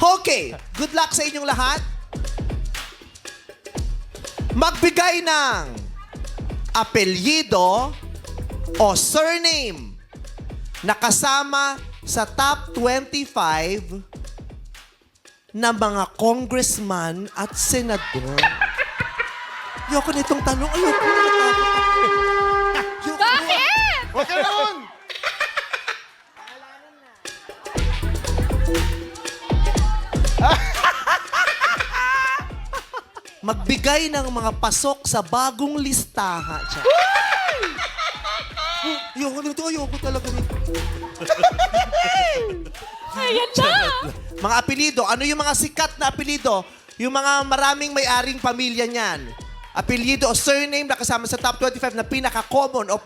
Okay, good luck sa inyong lahat. Magbigay ng apelyido o surname na kasama sa top 25 na mga congressman at senador. Ayoko nitong tanong. Ayoko na. Bakit? Huwag ka noon! Magbigay ng mga pasok sa bagong listahan. Ayoko nito. Ayoko talaga nito. Ayan na. Mga apelido. Ano yung mga sikat na apelido? Yung mga maraming may-aring pamilya niyan. Apelyido o surname na kasama sa top 25 na pinaka-common o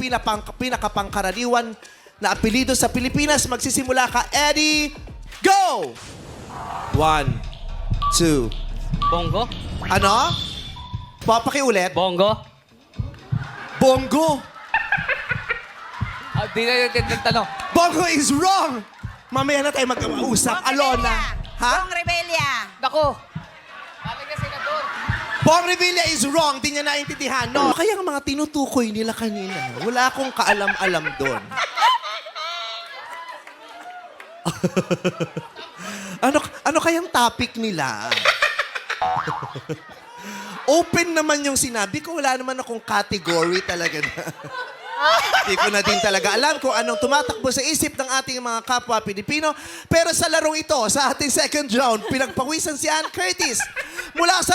pinaka-pangkaraniwan na apelyido sa Pilipinas. Magsisimula ka, Eddie. Go! 1, 2. Bongo? Ano? Papakiulit. Bongo? Bongo. Di na yung tanong. Bongo is wrong. Mamaya na tayo mag-uusap. Alona. Ha? Bong Rebella. Dako. Bakit ka senador? Bong Revilla is wrong. Di niya naintindihan. No. Kaya ang mga tinutukoy nila kanina, wala akong kaalam-alam doon. ano kayang topic nila? Open naman yung sinabi ko. Wala naman akong category talaga na. Hindi ko na din talaga alam kung anong tumatakbo sa isip ng ating mga kapwa Pilipino. Pero sa larong ito, sa ating second round, pinagpawisan si Ann Curtis. Mula sa